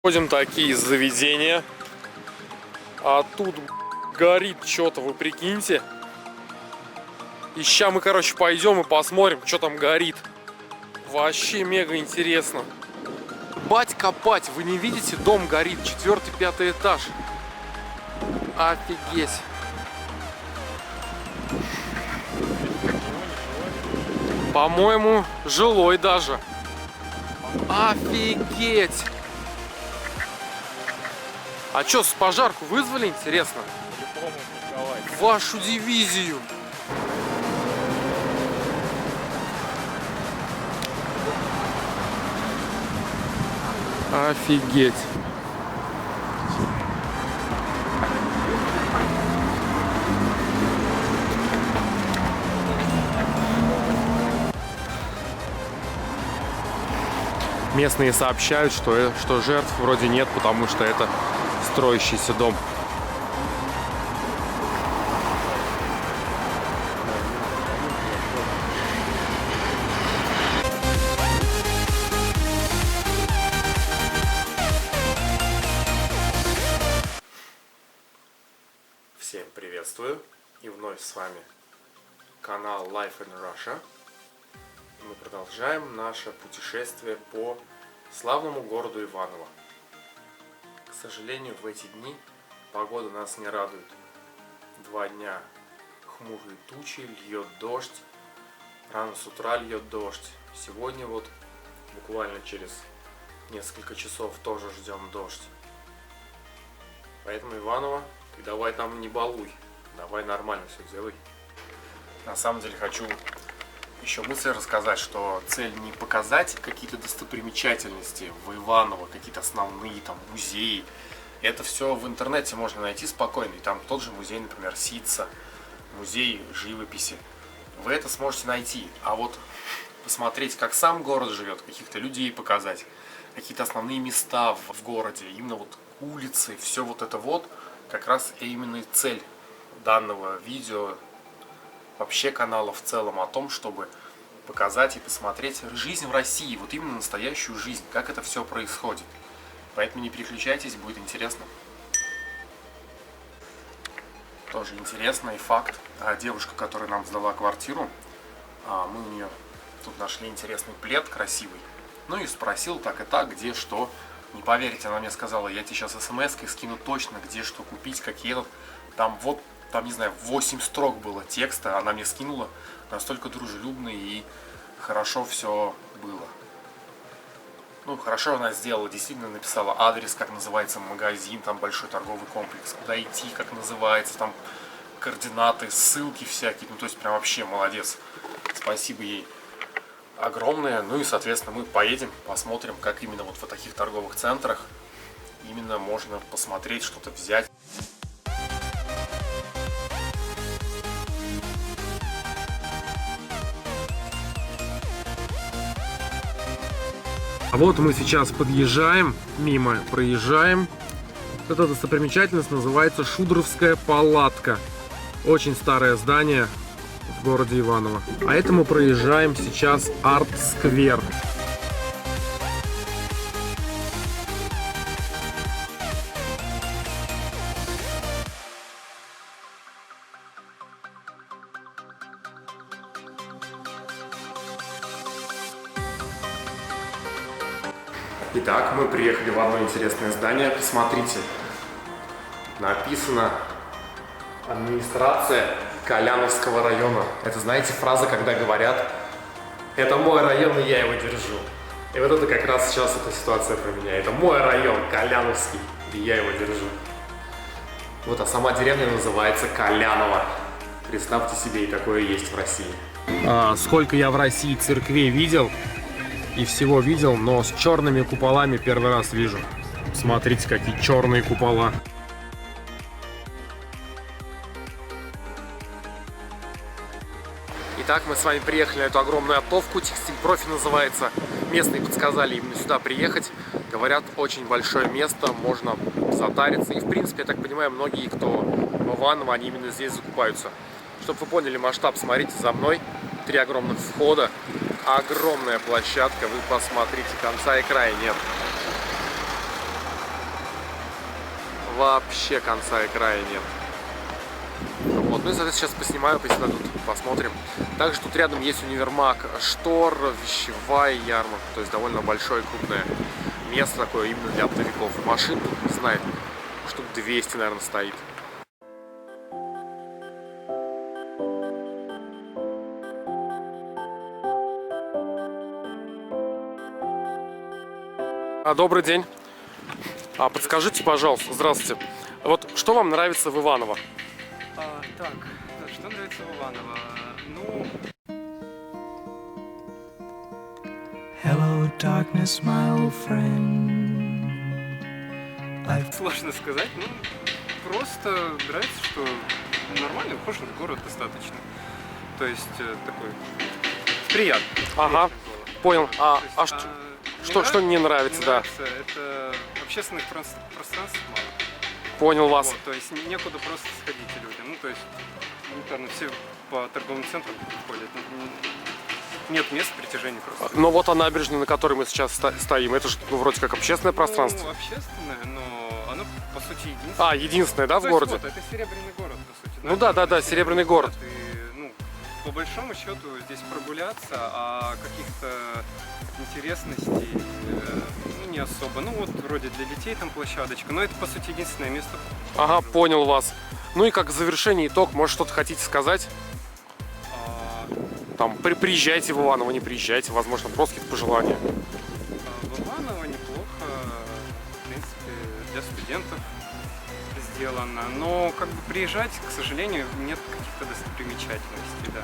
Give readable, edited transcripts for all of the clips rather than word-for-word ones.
Ходим такие заведения, а тут горит что-то, вы прикиньте. И сейчас мы, короче, пойдем и посмотрим, что там горит. Вообще мега интересно. Бать копать, вы не видите, дом горит, 4-5 этаж. Офигеть. По-моему, жилой даже. Офигеть. А что, с пожарку вызвали, интересно? Вашу дивизию. Офигеть. Местные сообщают, что жертв вроде нет, потому что это строящийся дом. Всем приветствую, и вновь с вами канал Life in Russia. Мы продолжаем наше путешествие по славному городу Иваново. К сожалению, в эти дни погода нас не радует. 2 дня хмурые тучи, льет дождь, рано с утра льет дождь. Сегодня вот буквально через несколько часов тоже ждем дождь. Поэтому, Иваново, ты давай там не балуй, давай нормально все делай. На самом деле хочу еще мысль рассказать, что цель не показать какие-то достопримечательности в Иваново, какие-то основные там музеи. Это все в интернете можно найти спокойно. И там тот же музей, например, Ситца, музей живописи. Вы это сможете найти. А вот посмотреть, как сам город живет, каких-то людей показать, какие-то основные места в городе, именно вот улицы, все вот это вот, как раз именно и цель данного видео, вообще канала в целом, о том, чтобы показать и посмотреть жизнь в России, вот именно настоящую жизнь, как это все происходит. Поэтому не переключайтесь, будет интересно. Тоже интересный факт. Девушка, которая нам сдала квартиру, мы у нее тут нашли интересный плед красивый. Ну и спросил так и так, где что. Не поверите, она мне сказала, я тебе сейчас смс-кой скину точно, где что купить, какие там вот. Там, не знаю, 8 строк было текста, она мне скинула, настолько дружелюбно и хорошо все было. Ну, хорошо она сделала, действительно написала адрес, как называется магазин, там большой торговый комплекс, куда идти, как называется, там координаты, ссылки всякие, ну, то есть прям вообще молодец. Спасибо ей огромное. Ну и, соответственно, мы поедем, посмотрим, как именно вот в таких торговых центрах именно можно посмотреть, что-то взять. А вот мы сейчас подъезжаем, мимо проезжаем. Эта достопримечательность называется Шудровская палатка. Очень старое здание в городе Иваново. А это мы проезжаем сейчас Арт-сквер. Итак, мы приехали в одно интересное здание. Посмотрите, написано «Администрация Коляновского района». Это, знаете, фраза, когда говорят «Это мой район, и я его держу». И вот это как раз сейчас эта ситуация про меня. Это мой район, Коляновский, и я его держу. Вот, а сама деревня называется Коляново. Представьте себе, и такое есть в России. Сколько я в России церквей видел и всего видел, но с черными куполами первый раз вижу. Смотрите, какие черные купола. Итак, мы с вами приехали на эту огромную оптовку, Текстиль Профи называется. Местные подсказали именно сюда приехать. Говорят, очень большое место, можно затариться. И в принципе, я так понимаю, многие, кто в Иваново, они именно здесь закупаются. Чтобы вы поняли масштаб, смотрите за мной. 3 огромных входа. Огромная площадка, вы посмотрите, конца и края нет. вообще конца и края нет. Вот, ну и, соответственно, сейчас поснимаю, тут посмотрим. Также тут рядом есть универмаг Штор, вещевая ярмарка, то есть довольно большое крупное место такое именно для оптовиков. Машин тут, не знаю, штук 200, наверное, стоит. Добрый день. Подскажите, пожалуйста, здравствуйте. Вот что вам нравится в Иваново? Так, что нравится в Иваново? Ну... Hello, darkness, my old friend. Сложно сказать, ну, просто нравится, что нормальный, ухоженный город достаточно. То есть такой приятный. Ага, понял. Что не нравится, не да? Нравится, это общественных пространств мало. Понял вас. Вот, то есть некуда просто сходить людям. Ну, то есть, элементарно все по торговым центрам ходят. Нет мест притяжения просто. Но вот набережная, на которой мы сейчас стоим, это же вроде как общественное пространство. Ну, общественное, но оно по сути единственное. Единственное, да, в то городе? Есть, вот, это Серебряный город, по сути. Ну да, Серебряный город. И, ну, по большому счету здесь прогуляться, а каких-то интересностей ну, не особо. Ну вот вроде для детей там площадочка, но это по сути единственное место. Ага, понял вас. Ну и как завершение, итог, может что-то хотите сказать? Там, приезжайте в Иваново, не приезжайте, возможно, просто какие-то пожелания. В Иваново неплохо, в принципе, для студентов сделано, но как бы приезжать, к сожалению, нет каких-то достопримечательностей, да.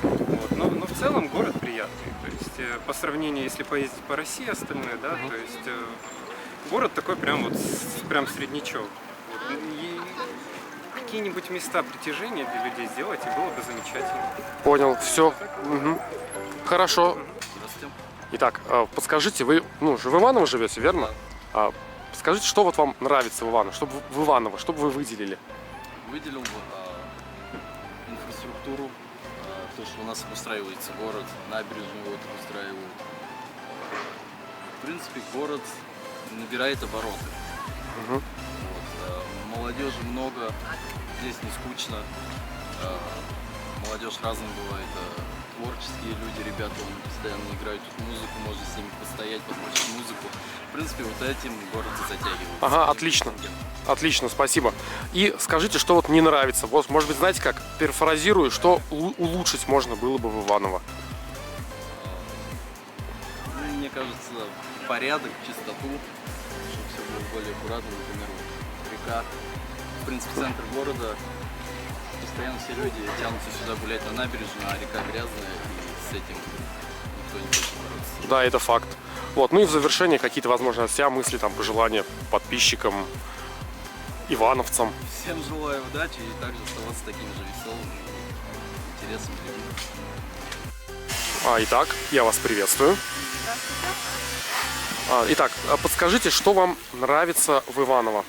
Вот. Но в целом город приятный, то есть по сравнению, если поездить по России остальное, да, то есть город такой прям вот, прям среднячок. Вот. И какие-нибудь места притяжения для людей сделать, и было бы замечательно. Понял, все. Угу. Хорошо. Итак, подскажите, вы же в Иваново живете, верно? Скажите, что вот вам нравится в Иваново, что бы вы выделили? Выделил бы инфраструктуру, то, что у нас обустраивается город, набережную вот обустраивают. В принципе, город набирает обороты. Угу. Вот, молодежи много, здесь не скучно. Молодежь разная бывает. Творческие люди, ребята, постоянно играют тут музыку, можно с ними постоять, послушать музыку. В принципе, вот этим город затягивает. Ага, отлично. Отлично, спасибо. И скажите, что вот не нравится. Вот, может быть, знаете как, перефразирую, что улучшить можно было бы в Иваново? Ну, мне кажется, порядок, чистоту, чтобы все было более аккуратно, например, вот река. В принципе, центр города. Постоянно все люди тянутся сюда гулять на набережную, а река грязная, и с этим никто не хочет бороться. Да, это факт. Вот, ну и в завершение какие-то, возможно, от себя мысли, там, пожелания подписчикам, ивановцам. Всем желаю удачи и также оставаться такими же веселыми и интересными людьми. Итак, я вас приветствую. Здравствуйте. Итак, подскажите, что вам нравится в Иваново?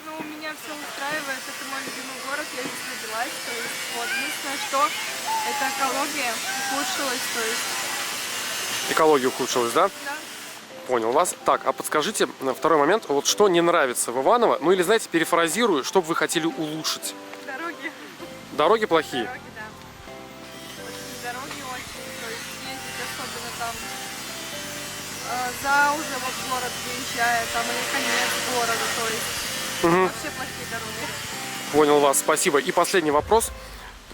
Ну, меня все устраивает, это мой любимый город, я здесь родилась, то есть, вот, единственное, что это экология ухудшилась, то есть... Экология ухудшилась, да? Да. Понял вас. Так, а подскажите, второй момент, вот что не нравится в Иваново, ну или, знаете, перефразирую, что бы вы хотели улучшить? Дороги. Дороги плохие? Дороги, да. Очень дороги очень, то есть ездить особенно там за уже вот город выезжая, там или конец города, то есть вообще плохие дороги. Понял вас, спасибо. И последний вопрос.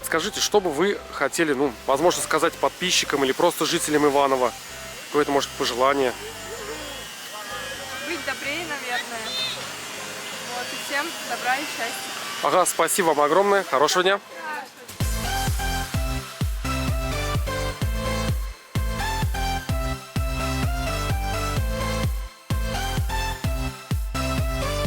Скажите, что бы вы хотели, ну, возможно, сказать подписчикам или просто жителям Иванова? Какое-то, может, пожелание? Быть добрее, наверное. Вот, и всем добра и счастья. Ага, спасибо вам огромное. Хорошего дня.